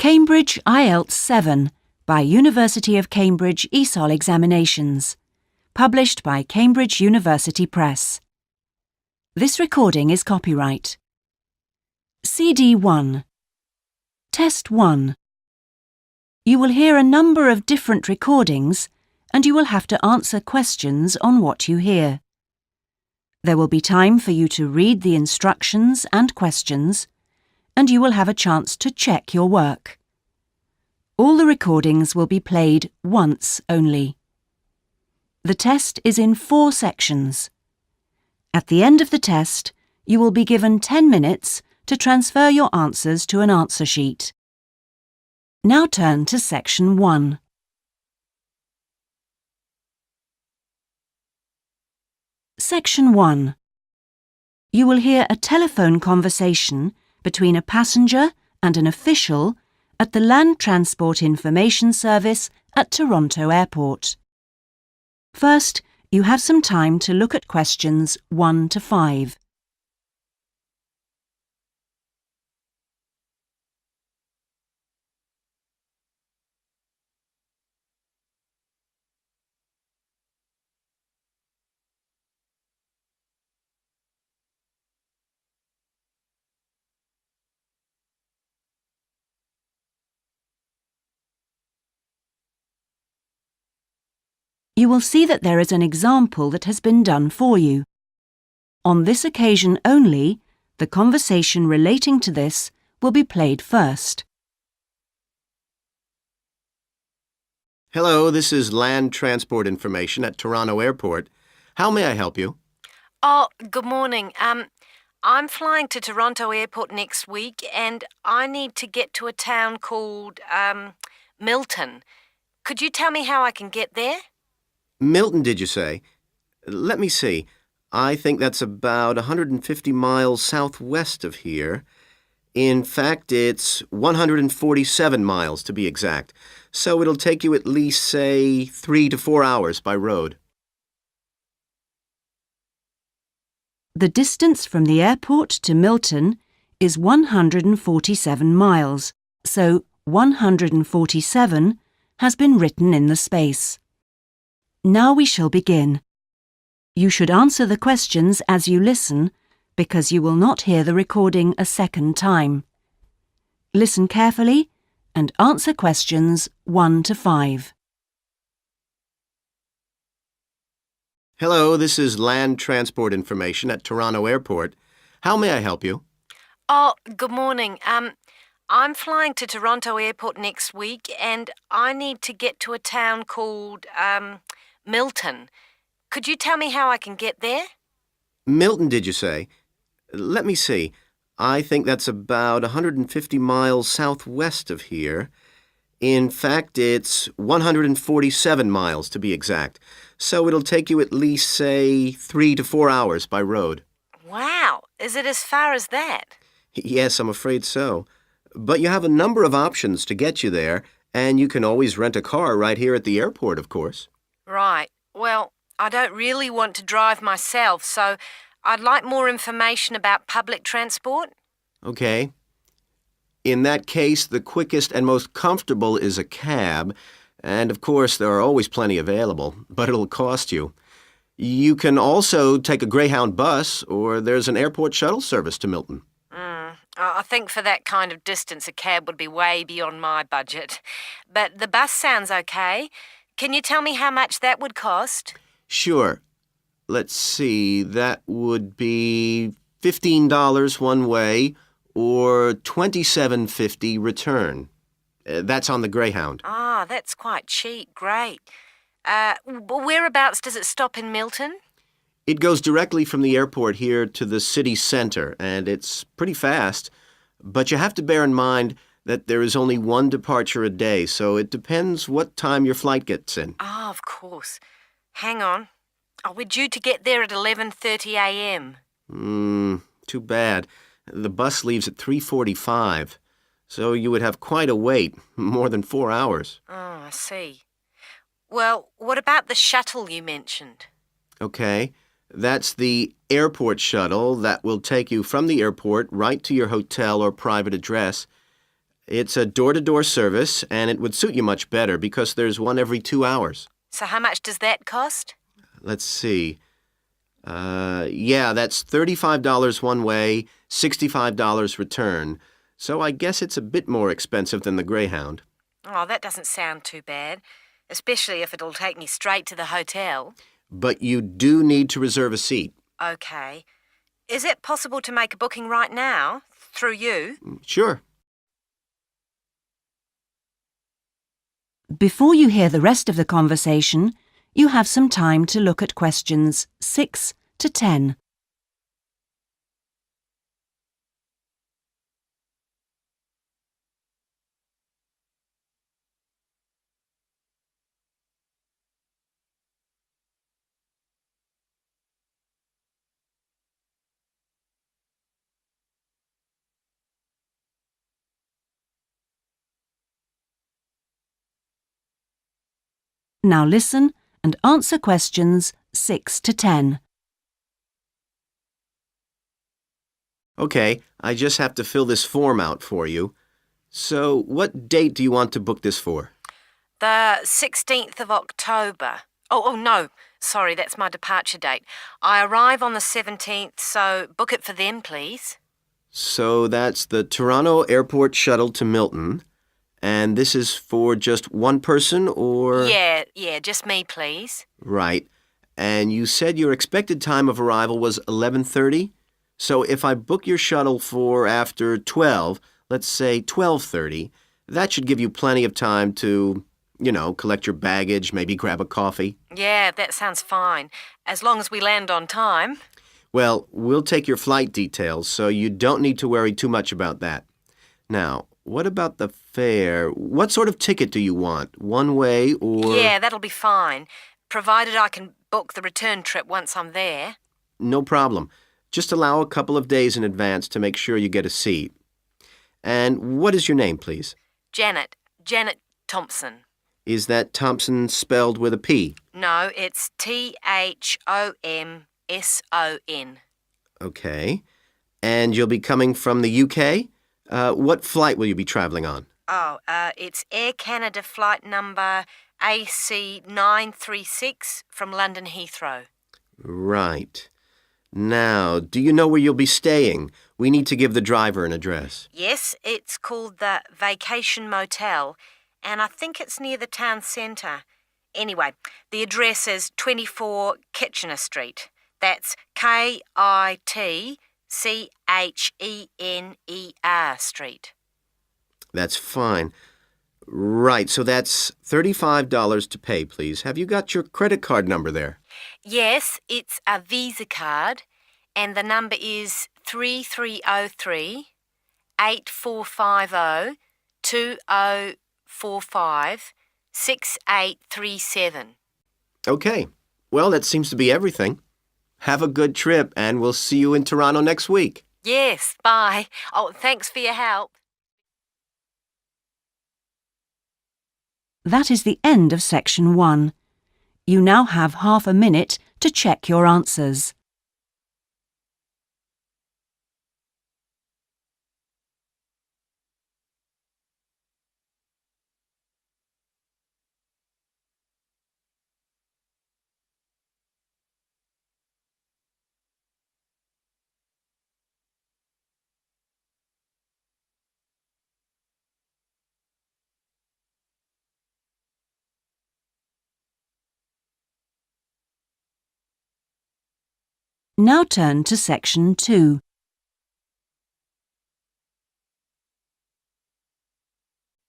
Cambridge IELTS 7 by University of Cambridge ESOL Examinations, published by Cambridge University Press. This recording is copyright. CD 1. Test 1. You will hear a number of different recordings and you will have to answer questions on what you hear. There will be time for you to read the instructions and questions, and you will have a chance to check your work. All the recordings will be played once only. The test is in 4 sections. At the end of the test, you will be given 10 minutes to transfer your answers to an answer sheet. Now turn to Section 1. Section 1. You will hear a telephone conversation between a passenger and an official at the Land Transport Information Service at Toronto Airport. First, you have some time to look at questions 1 to 5. You will see that there is an example that has been done for you. On this occasion only, the conversation relating to this will be played first. Hello, this is Land Transport Information at Toronto Airport. How may I help you? Oh, good morning. I'm flying to Toronto Airport next week and I need to get to a town called, Milton. Could you tell me how I can get there? Milton, did you say? Let me see. I think that's about 150 miles southwest of here. In fact, it's 147 miles to be exact. So it'll take you at least, say, 3 to 4 hours by road. The distance from the airport to Milton is 147 miles, so 147 has been written in the space. Now we shall begin. You should answer the questions as you listen, because you will not hear the recording a second time. Listen carefully and answer questions 1 to 5. Hello, this is Land Transport Information at Toronto Airport. How may I help you? Oh, good morning. I'm flying to Toronto Airport next week and I need to get to a town called, Milton. Could you tell me how I can get there? Milton, did you say? Let me see. I think that's about 150 miles southwest of here. In fact, it's 147 miles to be exact. So it'll take you at least, say, 3 to 4 hours by road. Wow, is it as far as that? Yes, I'm afraid so. But you have a number of options to get you there, and you can always rent a car right here at the airport, of course. Right. Well, I don't really want to drive myself, so I'd like more information about public transport. Okay. In that case, the quickest and most comfortable is a cab, and of course there are always plenty available, but it'll cost you. You can also take a Greyhound bus, or there's an airport shuttle service to Milton. I think for that kind of distance a cab would be way beyond my budget. But the bus sounds okay. Can you tell me how much that would cost? Sure. Let's see, that would be $15 one way or $27.50 return. That's on the Greyhound. Ah, that's quite cheap. Great. Whereabouts does it stop in Milton? It goes directly from the airport here to the city center, and it's pretty fast. But you have to bear in mind that there is only one departure a day, so it depends what time your flight gets in. Ah, of course. Hang on. We're due to get there at 11:30 a.m. Too bad. The bus leaves at 3:45, so you would have quite a wait, more than 4 hours. Oh, I see. Well, what about the shuttle you mentioned? Okay. That's the airport shuttle that will take you from the airport right to your hotel or private address. It's a door-to-door service, and it would suit you much better because there's one every 2 hours. So how much does that cost? Let's see. Yeah, that's $35 one way, $65 return. So I guess it's a bit more expensive than the Greyhound. Oh, that doesn't sound too bad, especially if it'll take me straight to the hotel. But you do need to reserve a seat. Okay. Is it possible to make a booking right now, through you? Sure. Before you hear the rest of the conversation, you have some time to look at questions 6 to 10. Now listen and answer questions 6 to 10. Okay, I just have to fill this form out for you. So, what date do you want to book this for? The 16th of October. Oh, no. Sorry, that's my departure date. I arrive on the 17th, so book it for then, please. So that's the Toronto Airport shuttle to Milton. And this is for just one person, or? Yeah, just me, please. Right. And you said your expected time of arrival was 11:30? So if I book your shuttle for after 12, let's say 12:30, that should give you plenty of time to, collect your baggage, maybe grab a coffee. Yeah, that sounds fine. As long as we land on time. Well, we'll take your flight details, so you don't need to worry too much about that. Now, what about the fare? What sort of ticket do you want? One way or? Yeah, that'll be fine, provided I can book the return trip once I'm there. No problem. Just allow a couple of days in advance to make sure you get a seat. And what is your name, please? Janet Thompson. Is that Thompson spelled with a P? No, it's Thomson. Okay. And you'll be coming from the UK? What flight will you be traveling on? Oh, it's Air Canada flight number AC936 from London Heathrow. Right. Now, do you know where you'll be staying? We need to give the driver an address. Yes, it's called the Vacation Motel, and I think it's near the town centre. Anyway, the address is 24 Kitchener Street. That's Kitchener Street. That's fine. Right, so that's $35 to pay, please. Have you got your credit card number there? Yes, it's a Visa card, and the number is 3303 8450 2045 6837. Okay. Well, that seems to be everything. Have a good trip, and we'll see you in Toronto next week. Yes, bye. Oh, thanks for your help. That is the end of section 1. You now have half a minute to check your answers. Now turn to section 2.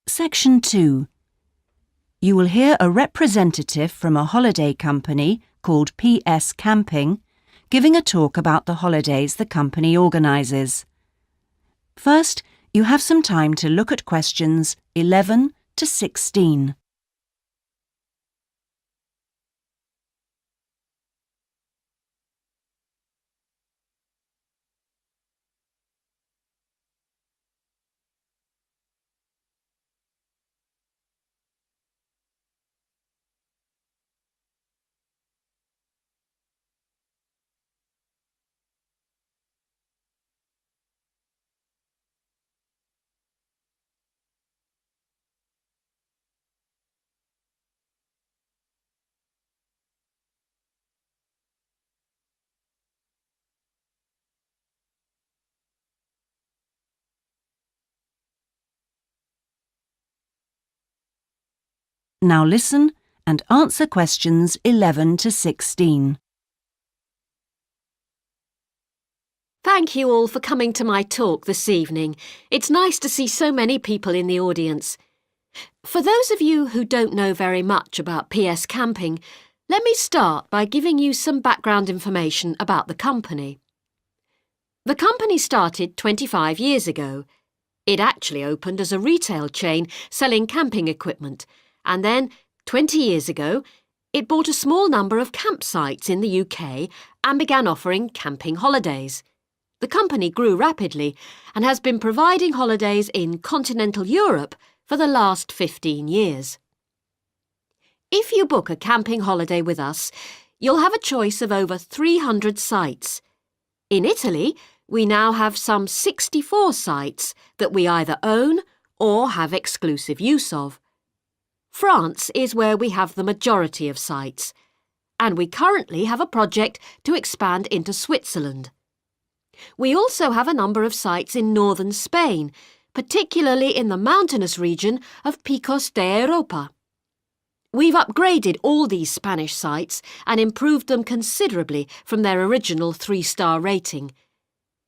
Section 2. You will hear a representative from a holiday company called PS Camping giving a talk about the holidays the company organises. First, you have some time to look at questions 11 to 16. Now listen and answer questions 11 to 16. Thank you all for coming to my talk this evening. It's nice to see so many people in the audience. For those of you who don't know very much about PS Camping, let me start by giving you some background information about the company. The company started 25 years ago. It actually opened as a retail chain selling camping equipment, and then, 20 years ago, it bought a small number of campsites in the UK and began offering camping holidays. The company grew rapidly and has been providing holidays in continental Europe for the last 15 years. If you book a camping holiday with us, you'll have a choice of over 300 sites. In Italy, we now have some 64 sites that we either own or have exclusive use of. France is where we have the majority of sites, and we currently have a project to expand into Switzerland. We also have a number of sites in northern Spain, particularly in the mountainous region of Picos de Europa. We've upgraded all these Spanish sites and improved them considerably from their original 3-star rating.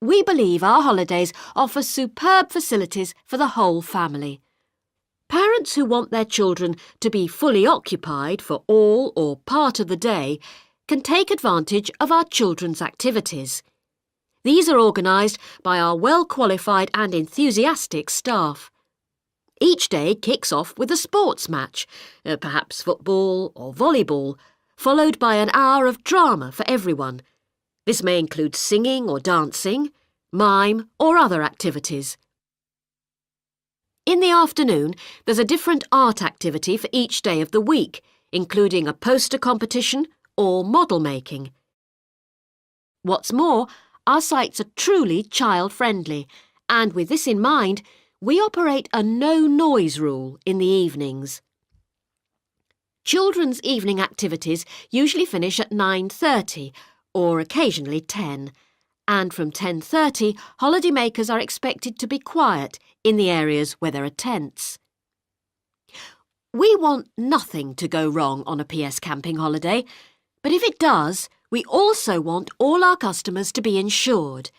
We believe our holidays offer superb facilities for the whole family. Parents who want their children to be fully occupied for all or part of the day can take advantage of our children's activities. These are organised by our well-qualified and enthusiastic staff. Each day kicks off with a sports match, perhaps football or volleyball, followed by an hour of drama for everyone. This may include singing or dancing, mime or other activities. In the afternoon, there's a different art activity for each day of the week, including a poster competition or model making. What's more, our sites are truly child-friendly, and with this in mind, we operate a no-noise rule in the evenings. Children's evening activities usually finish at 9:30 or occasionally 10, and from 10:30, holidaymakers are expected to be quiet in the areas where there are tents. We want nothing to go wrong on a PS Camping holiday, but if it does, we also want all our customers to be insured.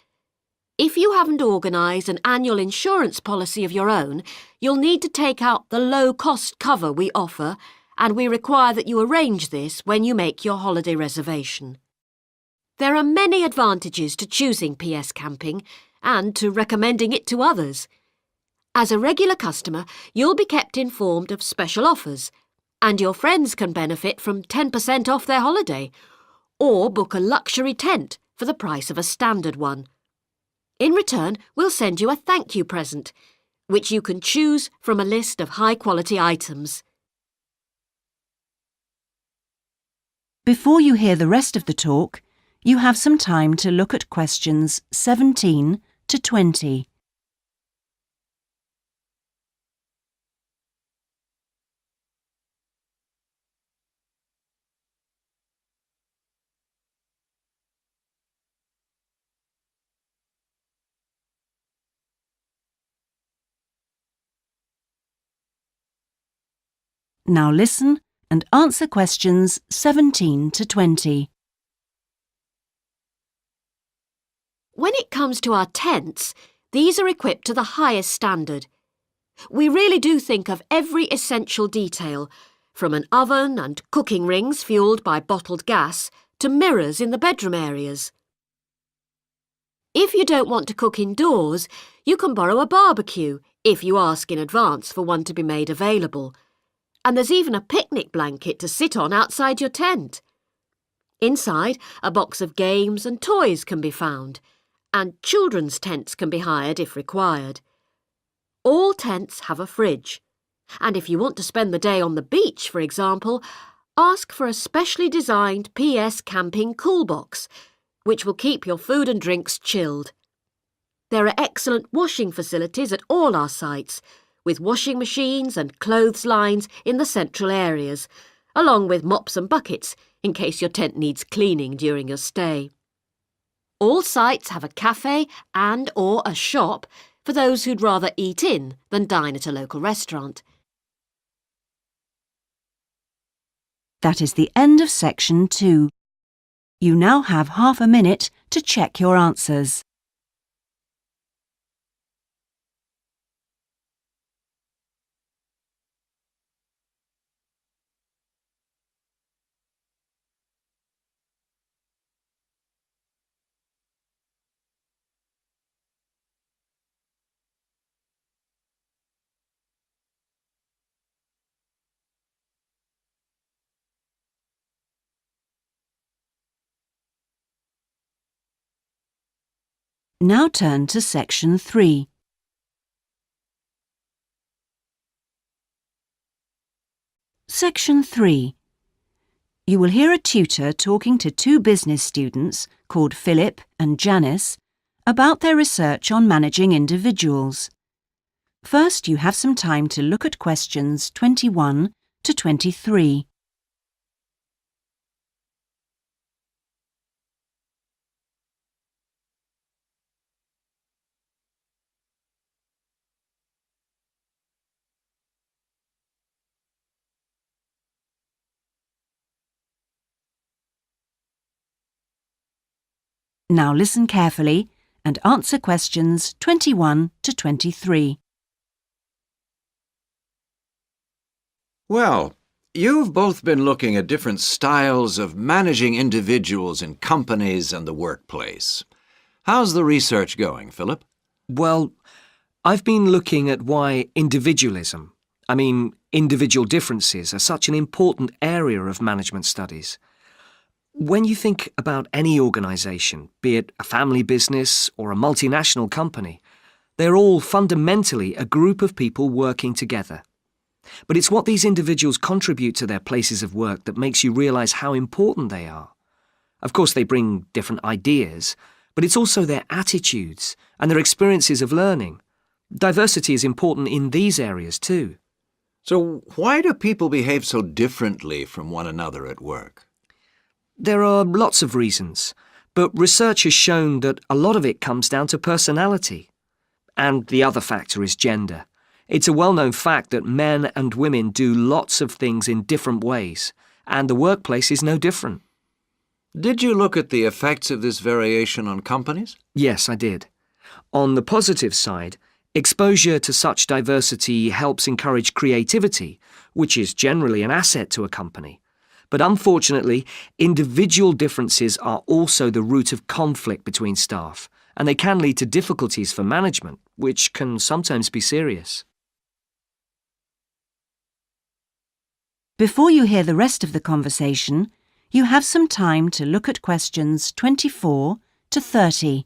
If you haven't organised an annual insurance policy of your own, you'll need to take out the low-cost cover we offer, and we require that you arrange this when you make your holiday reservation. There are many advantages to choosing PS Camping and to recommending it to others. As a regular customer, you'll be kept informed of special offers, and your friends can benefit from 10% off their holiday, or book a luxury tent for the price of a standard one. In return, we'll send you a thank you present, which you can choose from a list of high-quality items. Before you hear the rest of the talk, you have some time to look at questions 17 to 20. Now listen and answer questions 17 to 20. When it comes to our tents, these are equipped to the highest standard. We really do think of every essential detail, from an oven and cooking rings fuelled by bottled gas to mirrors in the bedroom areas. If you don't want to cook indoors, you can borrow a barbecue if you ask in advance for one to be made available. And there's even a picnic blanket to sit on outside your tent. Inside, a box of games and toys can be found, and children's tents can be hired if required. All tents have a fridge, and if you want to spend the day on the beach, for example, ask for a specially designed PS Camping cool box, which will keep your food and drinks chilled. There are excellent washing facilities at all our sites, with washing machines and clothes lines in the central areas, along with mops and buckets in case your tent needs cleaning during your stay. All sites have a cafe and/or a shop for those who'd rather eat in than dine at a local restaurant. That is the end of section 2. You now have half a minute to check your answers. Now turn to section 3. Section 3. You will hear a tutor talking to two business students called Philip and Janice about their research on managing individuals. First, you have some time to look at questions 21 to 23. Now listen carefully and answer questions 21 to 23. Well, you've both been looking at different styles of managing individuals in companies and the workplace. How's the research going, Philip? Well, I've been looking at why individualism, individual differences, are such an important area of management studies. When you think about any organisation, be it a family business or a multinational company, they're all fundamentally a group of people working together. But it's what these individuals contribute to their places of work that makes you realise how important they are. Of course, they bring different ideas, but it's also their attitudes and their experiences of learning. Diversity is important in these areas too. So why do people behave so differently from one another at work? There are lots of reasons, but research has shown that a lot of it comes down to personality. And the other factor is gender. It's a well-known fact that men and women do lots of things in different ways, and the workplace is no different. Did you look at the effects of this variation on companies? Yes, I did. On the positive side, exposure to such diversity helps encourage creativity, which is generally an asset to a company. But unfortunately, individual differences are also the root of conflict between staff, and they can lead to difficulties for management, which can sometimes be serious. Before you hear the rest of the conversation, you have some time to look at questions 24 to 30.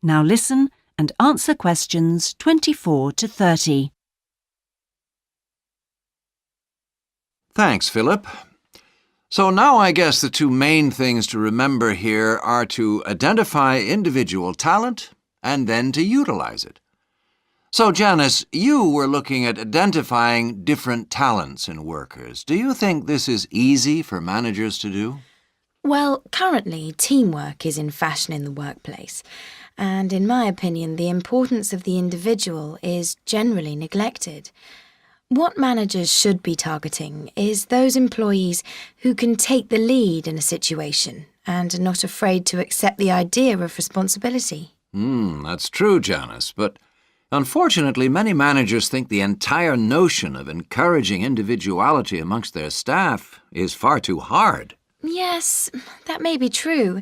Now listen and answer questions 24 to 30. Thanks, Philip. So now I guess the two main things to remember here are to identify individual talent and then to utilize it. So, Janice, you were looking at identifying different talents in workers. Do you think this is easy for managers to do? Well, currently, teamwork is in fashion in the workplace, and in my opinion, the importance of the individual is generally neglected. What managers should be targeting is those employees who can take the lead in a situation and are not afraid to accept the idea of responsibility. That's true, Janice, but unfortunately, many managers think the entire notion of encouraging individuality amongst their staff is far too hard. Yes, that may be true,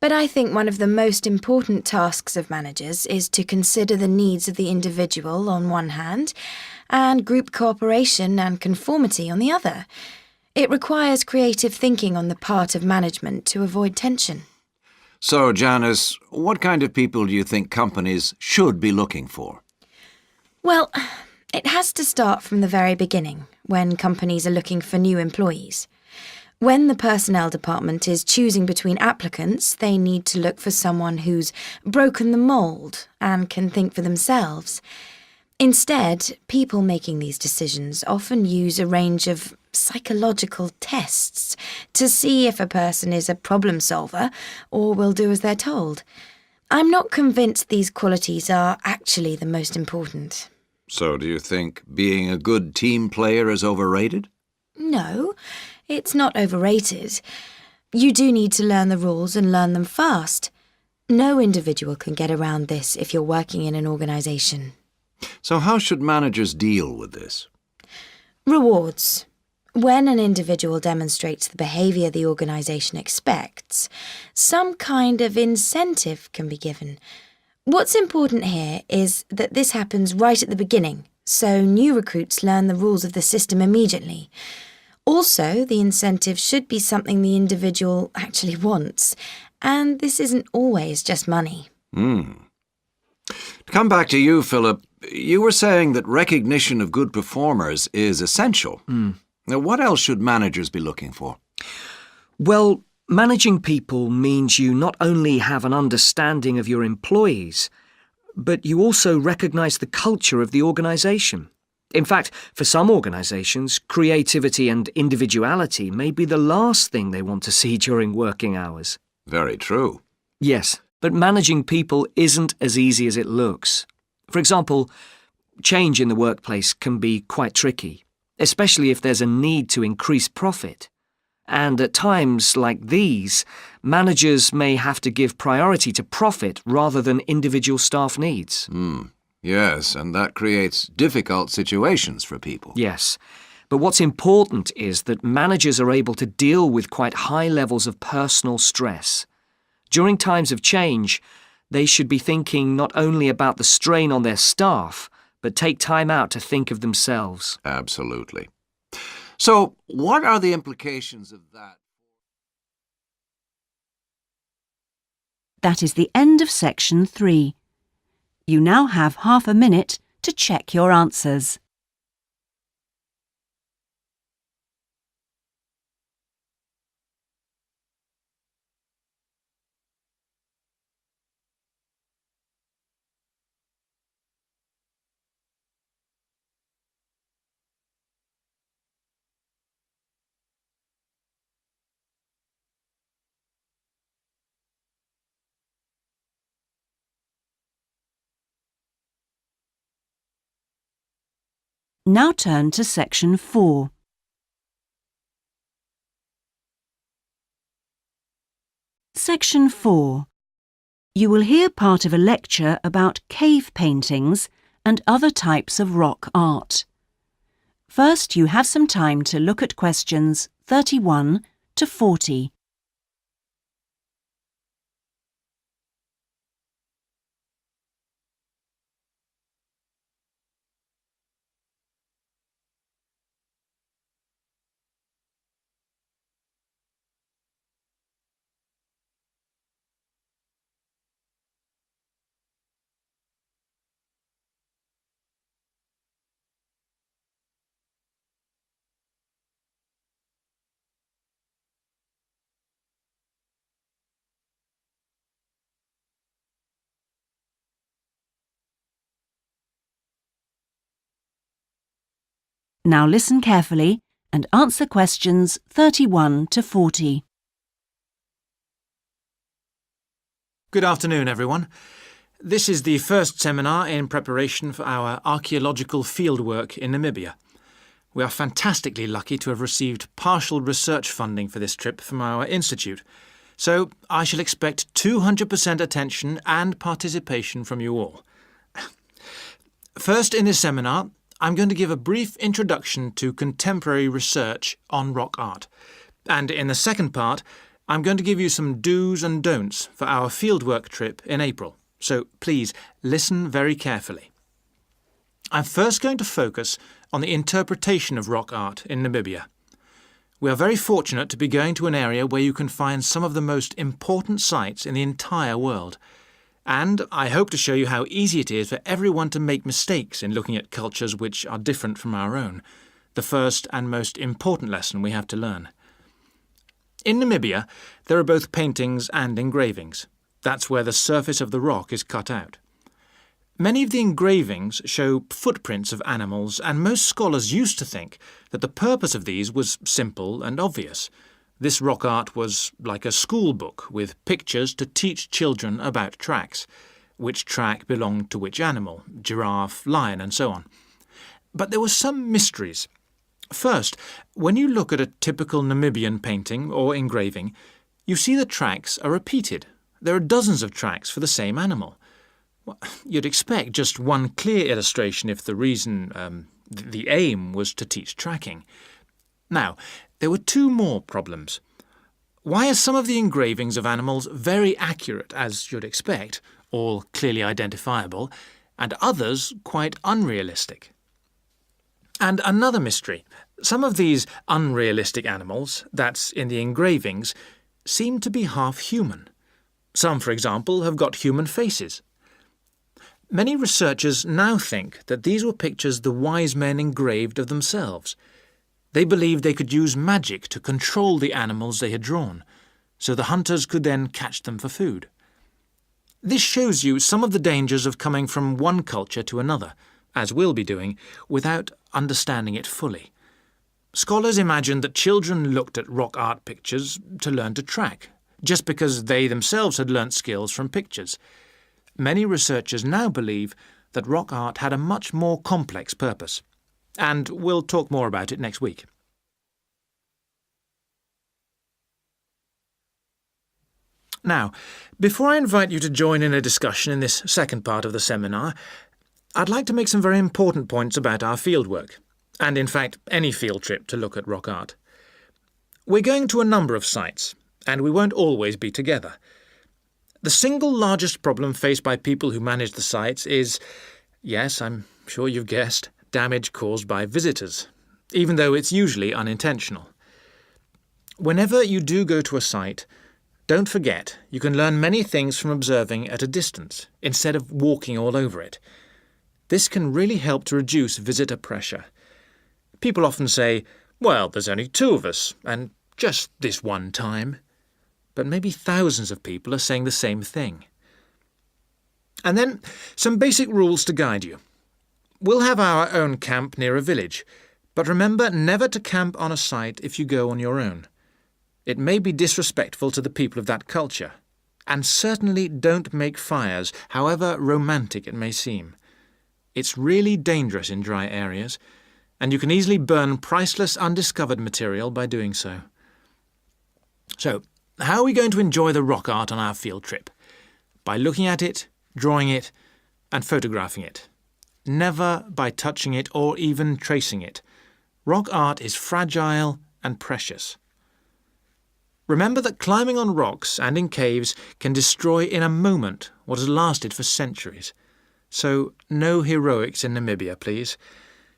but I think one of the most important tasks of managers is to consider the needs of the individual on one hand and group cooperation and conformity on the other. It requires creative thinking on the part of management to avoid tension. So, Janice, what kind of people do you think companies should be looking for? Well, it has to start from the very beginning, when companies are looking for new employees. When the personnel department is choosing between applicants, they need to look for someone who's broken the mould and can think for themselves. Instead, people making these decisions often use a range of psychological tests to see if a person is a problem solver or will do as they're told. I'm not convinced these qualities are actually the most important. So, do you think being a good team player is overrated? No, it's not overrated. You do need to learn the rules and learn them fast. No individual can get around this if you're working in an organisation. So how should managers deal with this? Rewards. When an individual demonstrates the behaviour the organisation expects, some kind of incentive can be given. What's important here is that this happens right at the beginning, so new recruits learn the rules of the system immediately. Also, the incentive should be something the individual actually wants, and this isn't always just money. To come back to you, Philip, you were saying that recognition of good performers is essential. Now, what else should managers be looking for? Well, managing people means you not only have an understanding of your employees, but you also recognise the culture of the organisation. In fact, for some organisations, creativity and individuality may be the last thing they want to see during working hours. Very true. Yes, but managing people isn't as easy as it looks. For example, change in the workplace can be quite tricky, especially if there's a need to increase profit. And at times like these, managers may have to give priority to profit rather than individual staff needs. Yes, and that creates difficult situations for people. Yes, but what's important is that managers are able to deal with quite high levels of personal stress. During times of change, they should be thinking not only about the strain on their staff, but take time out to think of themselves. Absolutely. So, what are the implications of that? That is the end of section 3. You now have half a minute to check your answers. Now turn to section 4. Section 4. You will hear part of a lecture about cave paintings and other types of rock art. First, you have some time to look at questions 31 to 40. Now listen carefully and answer questions 31 to 40. Good afternoon, everyone. This is the first seminar in preparation for our archaeological fieldwork in Namibia. We are fantastically lucky to have received partial research funding for this trip from our institute, so I shall expect 200% attention and participation from you all. First in this seminar, I'm going to give a brief introduction to contemporary research on rock art. And in the second part, I'm going to give you some do's and don'ts for our fieldwork trip in April. So please listen very carefully. I'm first going to focus on the interpretation of rock art in Namibia. We are very fortunate to be going to an area where you can find some of the most important sites in the entire world. And I hope to show you how easy it is for everyone to make mistakes in looking at cultures which are different from our own, the first and most important lesson we have to learn. In Namibia, there are both paintings and engravings. That's where the surface of the rock is cut out. Many of the engravings show footprints of animals, and most scholars used to think that the purpose of these was simple and obvious. This rock art was like a school book with pictures to teach children about tracks, which track belonged to which animal, giraffe, lion, and so on. But there were some mysteries. First, when you look at a typical Namibian painting or engraving, you see the tracks are repeated. There are dozens of tracks for the same animal. Well, you'd expect just one clear illustration if the the aim was to teach tracking. Now, there were two more problems. Why are some of the engravings of animals very accurate, as you'd expect, all clearly identifiable, and others quite unrealistic? And another mystery. Some of these unrealistic animals, that's in the engravings, seem to be half human. Some, for example, have got human faces. Many researchers now think that these were pictures the wise men engraved of themselves. They believed they could use magic to control the animals they had drawn, so the hunters could then catch them for food. This shows you some of the dangers of coming from one culture to another, as we'll be doing, without understanding it fully. Scholars imagined that children looked at rock art pictures to learn to track, just because they themselves had learnt skills from pictures. Many researchers now believe that rock art had a much more complex purpose, and we'll talk more about it next week. Now, before I invite you to join in a discussion in this second part of the seminar, I'd like to make some very important points about our fieldwork, and in fact any field trip to look at rock art. We're going to a number of sites, and we won't always be together. The single largest problem faced by people who manage the sites is, yes, I'm sure you've guessed, damage caused by visitors, even though it's usually unintentional. Whenever you do go to a site, don't forget you can learn many things from observing at a distance, instead of walking all over it. This can really help to reduce visitor pressure. People often say, well, there's only 2 of us, and just this one time. But maybe thousands of people are saying the same thing. And then some basic rules to guide you. We'll have our own camp near a village, but remember never to camp on a site if you go on your own. It may be disrespectful to the people of that culture, and certainly don't make fires, however romantic it may seem. It's really dangerous in dry areas, and you can easily burn priceless undiscovered material by doing so. So, how are we going to enjoy the rock art on our field trip? By looking at it, drawing it, and photographing it. Never by touching it or even tracing it. Rock art is fragile and precious. Remember that climbing on rocks and in caves can destroy in a moment what has lasted for centuries. So, no heroics in Namibia, please.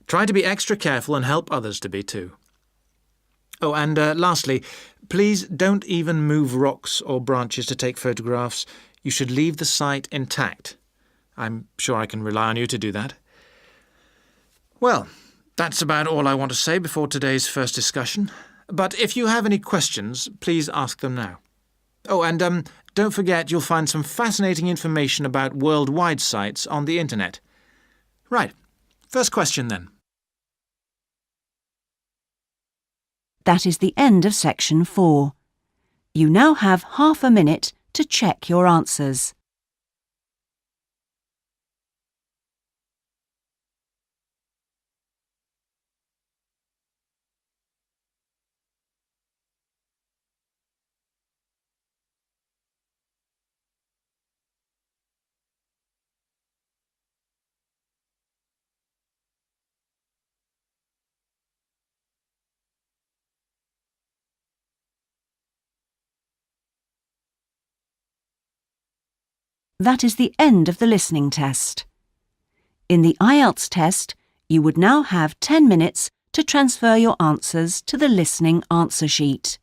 Try to be extra careful and help others to be too. Oh, and lastly, please don't even move rocks or branches to take photographs. You should leave the site intact. I'm sure I can rely on you to do that. Well, that's about all I want to say before today's first discussion. But if you have any questions, please ask them now. Oh, and don't forget you'll find some fascinating information about worldwide sites on the internet. Right, first question then. That is the end of section 4. You now have half a minute to check your answers. That is the end of the listening test. In the IELTS test, you would now have 10 minutes to transfer your answers to the listening answer sheet.